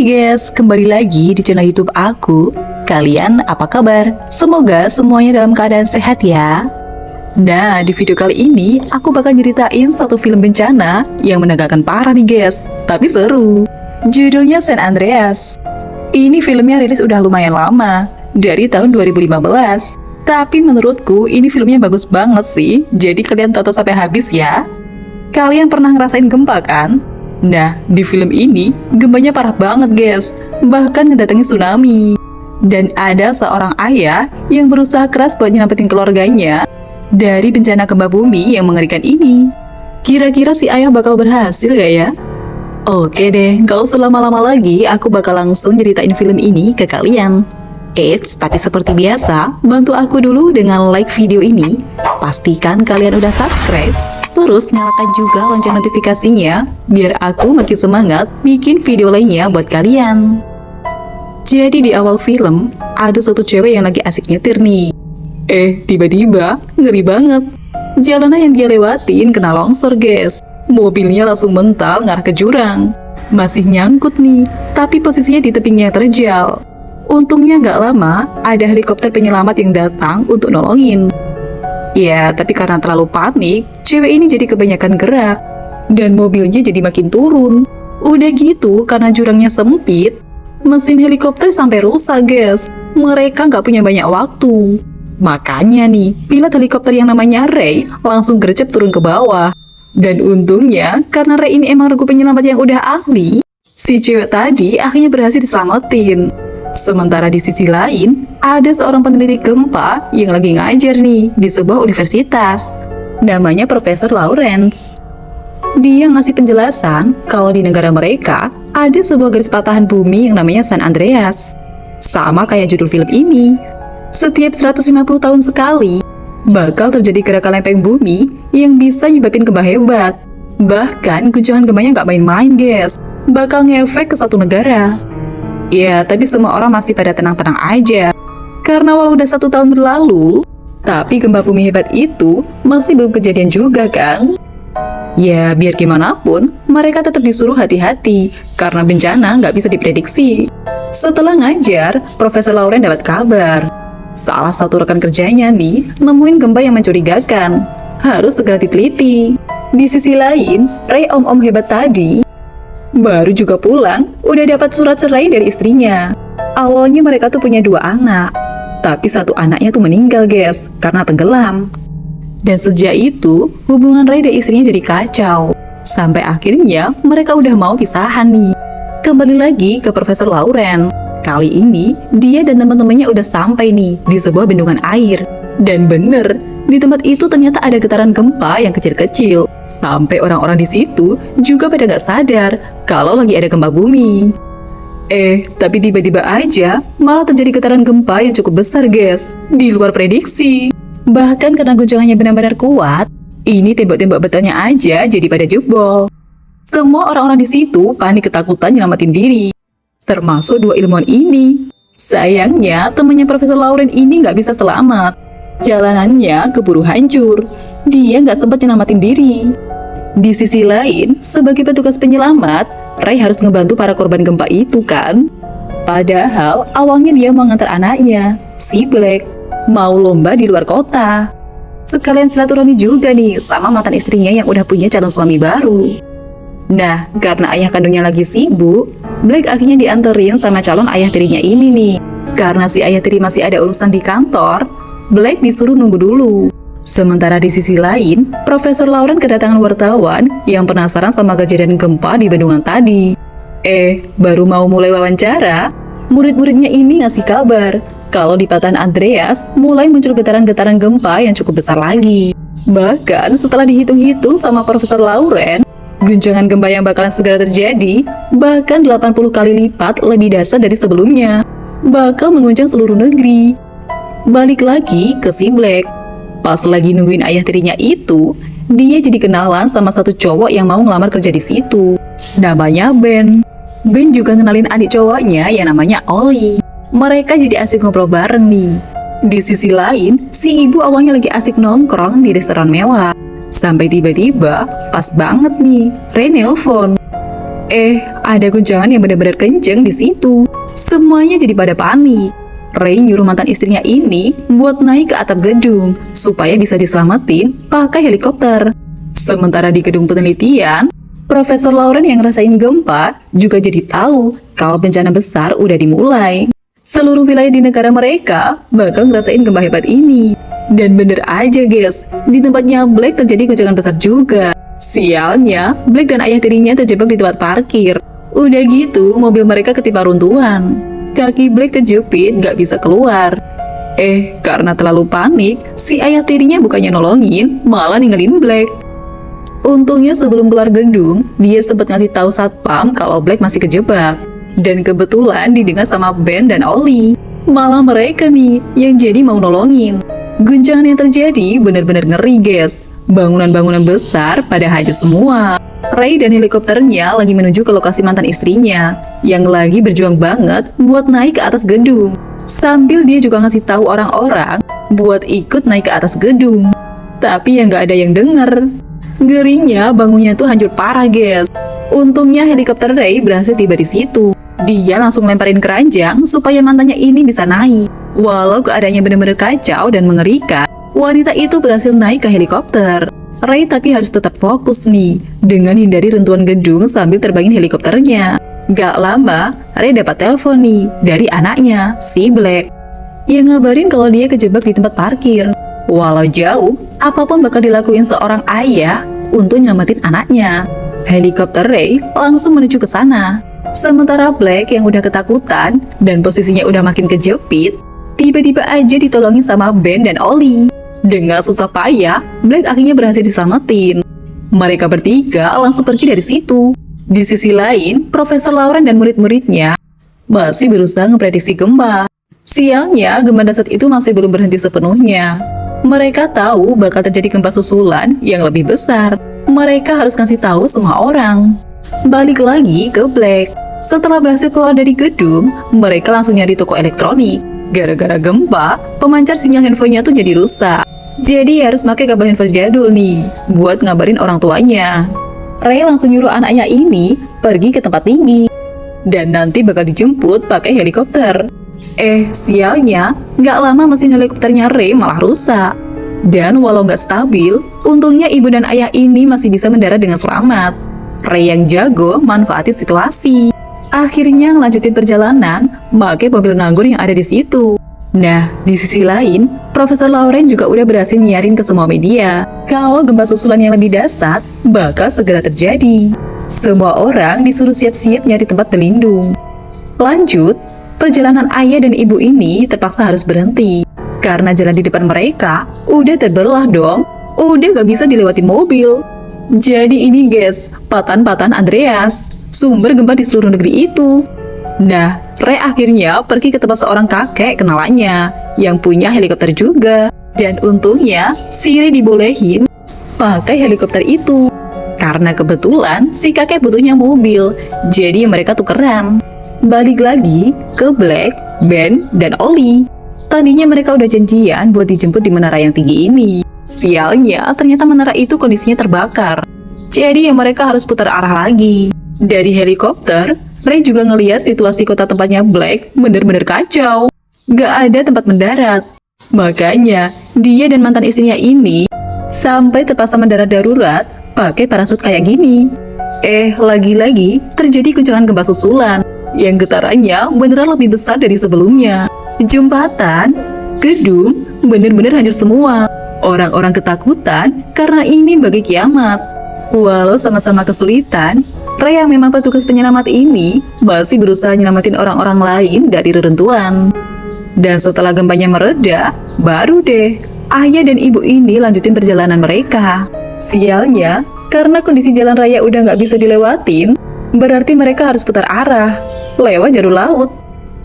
Hai guys, kembali lagi di channel YouTube aku. Kalian apa kabar? Semoga semuanya dalam keadaan sehat ya. Nah, di video kali ini aku bakal nyeritain satu film bencana yang menegangkan parah nih guys, tapi seru. Judulnya San Andreas. Ini filmnya rilis udah lumayan lama, dari tahun 2015. Tapi menurutku ini filmnya bagus banget sih, jadi kalian tonton sampai habis ya. Kalian pernah ngerasain gempa kan? Nah, di film ini, gempanya parah banget guys, bahkan ngedatengin tsunami. Dan ada seorang ayah yang berusaha keras buat nyelamatin keluarganya dari bencana gempa bumi yang mengerikan ini. Kira-kira si ayah bakal berhasil gak ya? Oke deh, gak usah lama-lama lagi, aku bakal langsung ceritain film ini ke kalian. Eits, tapi seperti biasa, bantu aku dulu dengan like video ini. Pastikan kalian udah subscribe. Terus nyalakan juga lonceng notifikasinya, biar aku makin semangat bikin video lainnya buat kalian. Jadi di awal film, ada satu cewek yang lagi asik nyetir nih. Tiba-tiba, ngeri banget. Jalanan yang dia lewatin kena longsor guys. Mobilnya langsung mental ngarah ke jurang. Masih nyangkut nih, tapi posisinya di tebing yang terjal. Untungnya nggak lama, ada helikopter penyelamat yang datang untuk nolongin. Ya, tapi karena terlalu panik, cewek ini jadi kebanyakan gerak, dan mobilnya jadi makin turun. Udah gitu, karena jurangnya sempit, mesin helikopter sampai rusak guys. Mereka nggak punya banyak waktu. Makanya nih, pilot helikopter yang namanya Ray langsung gercep turun ke bawah. Dan untungnya, karena Ray ini emang regu penyelamat yang udah ahli, si cewek tadi akhirnya berhasil diselamatin. Sementara di sisi lain, ada seorang peneliti gempa yang lagi ngajar nih di sebuah universitas. Namanya Profesor Lawrence. Dia ngasih penjelasan kalau di negara mereka ada sebuah garis patahan bumi yang namanya San Andreas. Sama kayak judul film ini. Setiap 150 tahun sekali, bakal terjadi gerakan lempeng bumi yang bisa nyebabin gempa hebat. Bahkan guncangan gempanya nggak main-main guys. Bakal ngefek ke satu negara. Ya, tapi semua orang masih pada tenang-tenang aja. Karena walau udah 1 tahun berlalu, tapi gempa bumi hebat itu masih belum kejadian juga kan? Ya, biar gimana pun, mereka tetap disuruh hati-hati, karena bencana nggak bisa diprediksi. Setelah ngajar, Profesor Lauren dapat kabar. Salah satu rekan kerjanya nih, nemuin gempa yang mencurigakan. Harus segera diteliti. Di sisi lain, Ray om-om hebat tadi baru juga pulang, udah dapat surat cerai dari istrinya. Awalnya mereka tuh punya 2 anak, tapi satu anaknya tuh meninggal guys, karena tenggelam. Dan sejak itu, hubungan Ray dan istrinya jadi kacau. Sampai akhirnya, mereka udah mau pisahan nih. Kembali lagi ke Profesor Lauren. Kali ini, dia dan teman-temannya udah sampai nih, di sebuah bendungan air. Dan bener, di tempat itu ternyata ada getaran gempa yang kecil-kecil. Sampai orang-orang di situ juga pada nggak sadar kalau lagi ada gempa bumi. Tapi tiba-tiba aja malah terjadi getaran gempa yang cukup besar guys, di luar prediksi. Bahkan karena guncangannya benar-benar kuat, ini tembok-tembok betonnya aja jadi pada jebol. Semua orang-orang di situ panik ketakutan nyelamatin diri, termasuk 2 ilmuwan ini. Sayangnya temannya Profesor Lauren ini nggak bisa selamat. Jalanannya keburu hancur. Dia nggak sempat nyelamatin diri. Di sisi lain, sebagai petugas penyelamat, Ray harus ngebantu para korban gempa itu kan. Padahal awalnya dia mau ngantar anaknya, si Black, mau lomba di luar kota. Sekalian silaturahmi juga nih sama mantan istrinya yang udah punya calon suami baru. Nah, karena ayah kandungnya lagi sibuk, Black akhirnya dianterin sama calon ayah tirinya ini nih. Karena si ayah tiri masih ada urusan di kantor, Black disuruh nunggu dulu. Sementara di sisi lain, Profesor Lauren kedatangan wartawan yang penasaran sama kejadian gempa di bendungan tadi. Baru mau mulai wawancara, murid-muridnya ini ngasih kabar kalau di patahan Andreas mulai muncul getaran-getaran gempa yang cukup besar lagi. Bahkan setelah dihitung-hitung sama Profesor Lauren, guncangan gempa yang bakalan segera terjadi bahkan 80 kali lipat lebih dahsyat dari sebelumnya. Bakal mengguncang seluruh negeri. Balik lagi ke si Black. Pas lagi nungguin ayah tirinya itu, dia jadi kenalan sama satu cowok yang mau ngelamar kerja di situ. Namanya Ben. Ben juga kenalin adik cowoknya yang namanya Ollie. Mereka jadi asik ngobrol bareng nih. Di sisi lain, si ibu awalnya lagi asik nongkrong di restoran mewah. Sampai tiba-tiba, pas banget nih, Ray nelpon. Ada guncangan yang benar-benar kenceng di situ. Semuanya jadi pada panik. Ray nyuruh mantan istrinya ini buat naik ke atap gedung supaya bisa diselamatin pakai helikopter. Sementara di gedung penelitian, Profesor Lauren yang ngerasain gempa juga jadi tahu kalau bencana besar udah dimulai. Seluruh wilayah di negara mereka bakal ngerasain gempa hebat ini. Dan bener aja guys, di tempatnya Black terjadi guncangan besar juga. Sialnya, Black dan ayah tirinya terjebak di tempat parkir. Udah gitu, mobil mereka ketimpa runtuhan. Kaki Black kejepit, gak bisa keluar. Karena terlalu panik, si ayah tirinya bukannya nolongin, malah ninggalin Black. Untungnya sebelum keluar gedung, dia sempat ngasih tahu satpam kalau Black masih kejebak. Dan kebetulan didengar sama Ben dan Ollie. Malah mereka nih yang jadi mau nolongin. Guncangan yang terjadi benar-benar ngeri guys. Bangunan-bangunan besar pada hancur semua. Ray dan helikopternya lagi menuju ke lokasi mantan istrinya yang lagi berjuang banget buat naik ke atas gedung. Sambil dia juga ngasih tahu orang-orang buat ikut naik ke atas gedung. Tapi yang gak ada yang denger. Ngerinya bangunnya tuh hancur parah guys. Untungnya helikopter Ray berhasil tiba di situ. Dia langsung lemparin keranjang supaya mantannya ini bisa naik. Walau keadaannya benar-benar kacau dan mengerikan, wanita itu berhasil naik ke helikopter. Ray tapi harus tetap fokus nih dengan hindari runtuhan gedung sambil terbangin helikopternya. Gak lama, Ray dapat telepon nih dari anaknya, si Black, yang ngabarin kalau dia kejebak di tempat parkir. Walau jauh, apapun bakal dilakuin seorang ayah untuk nyelamatin anaknya. Helikopter Ray langsung menuju ke sana. Sementara Black yang udah ketakutan dan posisinya udah makin kejepit, tiba-tiba aja ditolongin sama Ben dan Ollie. Dengan susah payah, Black akhirnya berhasil diselamatin. Mereka bertiga langsung pergi dari situ. Di sisi lain, Profesor Lauren dan murid-muridnya masih berusaha memprediksi gempa. Sialnya, gempa dasar itu masih belum berhenti sepenuhnya. Mereka tahu bakal terjadi gempa susulan yang lebih besar. Mereka harus kasih tahu semua orang. Balik lagi ke Black. Setelah berhasil keluar dari gedung, mereka langsung nyari toko elektronik. Gara-gara gempa, pemancar sinyal handphonenya tuh jadi rusak. Jadi harus pakai kabel handphone jadul nih buat ngabarin orang tuanya. Ray langsung nyuruh anaknya ini pergi ke tempat tinggi dan nanti bakal dijemput pakai helikopter. Sialnya, nggak lama mesin helikopternya Ray malah rusak. Dan walau nggak stabil, untungnya ibu dan ayah ini masih bisa mendarat dengan selamat. Ray yang jago manfaatin situasi. Akhirnya ngelanjutin perjalanan pakai mobil nganggur yang ada di situ. Nah, di sisi lain, Profesor Lauren juga udah berhasil nyiarin ke semua media kalau gempa susulan yang lebih dahsyat bakal segera terjadi. Semua orang disuruh siap-siap nyari tempat berlindung. Lanjut, perjalanan ayah dan ibu ini terpaksa harus berhenti karena jalan di depan mereka udah terbelah dong, udah gak bisa dilewati mobil. Jadi ini guys, Patan-Patan Andreas, sumber gempa di seluruh negeri itu. Nah, Ray akhirnya pergi ke tempat seorang kakek kenalannya yang punya helikopter juga. Dan untungnya, si Ray dibolehin pakai helikopter itu. Karena kebetulan si kakek butuhnya mobil, jadi mereka tukeran. Balik lagi ke Black, Ben, dan Ollie. Tadinya mereka udah janjian buat dijemput di menara yang tinggi ini. Sialnya, ternyata menara itu kondisinya terbakar. Jadi mereka harus putar arah lagi. Dari helikopter, Ray juga ngeliat situasi kota tempatnya Black bener-bener kacau. Gak ada tempat mendarat. Makanya, dia dan mantan istrinya ini sampai terpaksa mendarat darurat pakai parasut kayak gini. Lagi-lagi terjadi guncangan gempa susulan yang getarannya beneran lebih besar dari sebelumnya. Jembatan, gedung, bener-bener hancur semua. Orang-orang ketakutan karena ini bagai kiamat. Walau sama-sama kesulitan, Ray yang memang petugas penyelamat ini masih berusaha nyelamatin orang-orang lain dari reruntuhan. Dan setelah gempanya mereda, baru deh ayah dan ibu ini lanjutin perjalanan mereka. Sialnya, karena kondisi jalan raya udah nggak bisa dilewatin, berarti mereka harus putar arah lewat jalur laut.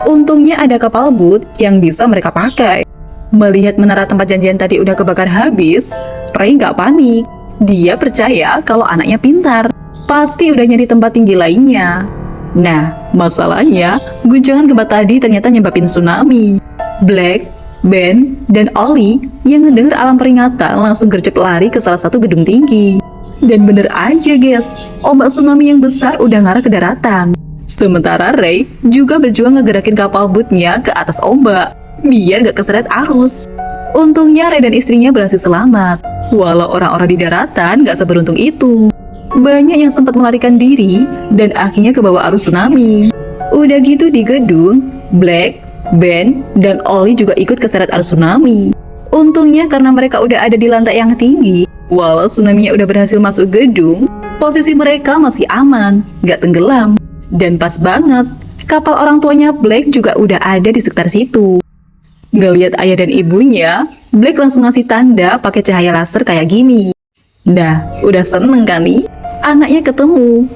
Untungnya ada kapal boot yang bisa mereka pakai. Melihat menara tempat janjian tadi udah kebakar habis, Ray nggak panik. Dia percaya kalau anaknya pintar, pasti udah nyari tempat tinggi lainnya. Nah, masalahnya, guncangan gempa tadi ternyata nyebabin tsunami. Black, Ben, dan Ollie yang ngedenger alarm peringatan langsung gercep lari ke salah satu gedung tinggi. Dan bener aja guys, ombak tsunami yang besar udah ngarah ke daratan. Sementara Ray juga berjuang ngegerakin kapal bootnya ke atas ombak, biar gak keseret arus. Untungnya Ray dan istrinya berhasil selamat, walau orang-orang di daratan gak seberuntung itu. Banyak yang sempat melarikan diri dan akhirnya ke bawah arus tsunami. Udah gitu di gedung, Black, Ben, dan Ollie juga ikut keseret arus tsunami. Untungnya karena mereka udah ada di lantai yang tinggi, walau tsunami-nya udah berhasil masuk gedung, posisi mereka masih aman, gak tenggelam. Dan pas banget, kapal orang tuanya Black juga udah ada di sekitar situ. Ngeliat ayah dan ibunya, Black langsung ngasih tanda pakai cahaya laser kayak gini. Nah, udah seneng kan nih? Anaknya ketemu.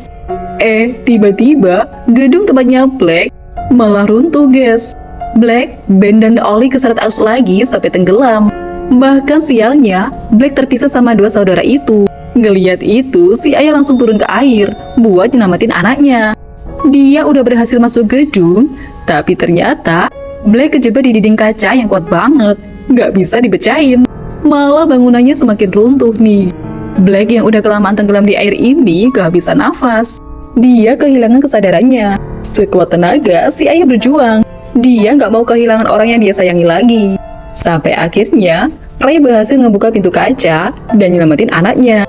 Tiba-tiba gedung tempatnya Black malah runtuh guys. Black, Ben, dan Ollie keseret arus lagi sampai tenggelam. Bahkan sialnya, Black terpisah sama dua saudara itu. Ngeliat itu, si ayah langsung turun ke air buat nyelamatin anaknya. Dia udah berhasil masuk gedung, tapi ternyata Black kejebak di dinding kaca yang kuat banget, nggak bisa dipecahin. Malah bangunannya semakin runtuh nih. Black yang udah kelamaan tenggelam di air ini gak bisa nafas. Dia kehilangan kesadarannya. Sekuat tenaga, si ayah berjuang. Dia nggak mau kehilangan orang yang dia sayangi lagi. Sampai akhirnya, Ray berhasil ngebuka pintu kaca dan nyelamatin anaknya.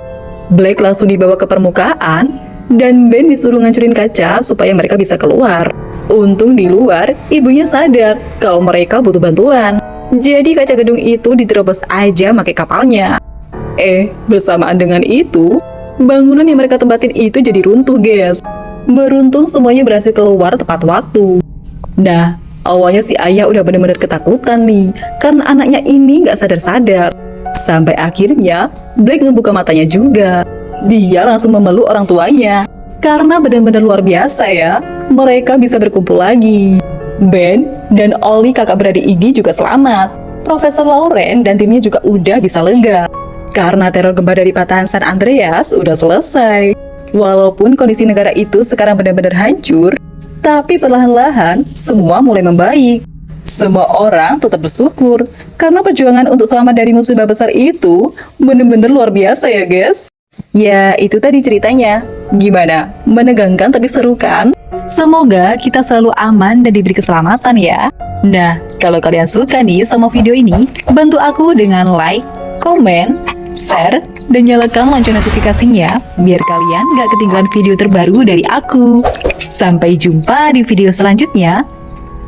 Black langsung dibawa ke permukaan, dan Ben disuruh ngancurin kaca supaya mereka bisa keluar. Untung di luar, ibunya sadar kalau mereka butuh bantuan. Jadi kaca gedung itu diterobos aja pakai kapalnya. Bersamaan dengan itu, bangunan yang mereka tempatin itu jadi runtuh guys. Beruntung semuanya berhasil keluar tepat waktu. Nah, awalnya si ayah udah bener-bener ketakutan nih, karena anaknya ini nggak sadar-sadar. Sampai akhirnya, Black ngebuka matanya juga. Dia langsung memeluk orang tuanya. Karena benar-benar luar biasa ya, mereka bisa berkumpul lagi. Ben dan Ollie kakak beradik ini juga selamat. Profesor Lauren dan timnya juga udah bisa lega. Karena teror gempa dari patahan San Andreas udah selesai. Walaupun kondisi negara itu sekarang benar-benar hancur, tapi perlahan-lahan semua mulai membaik. Semua orang tetap bersyukur karena perjuangan untuk selamat dari musibah besar itu benar-benar luar biasa ya guys. Ya, itu tadi ceritanya. Gimana? Menegangkan tapi seru kan? Semoga kita selalu aman dan diberi keselamatan ya. Nah, kalau kalian suka nih sama video ini, bantu aku dengan like, komen, share, dan nyalakan lonceng notifikasinya biar kalian gak ketinggalan video terbaru dari aku. Sampai jumpa di video selanjutnya.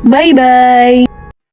Bye-bye.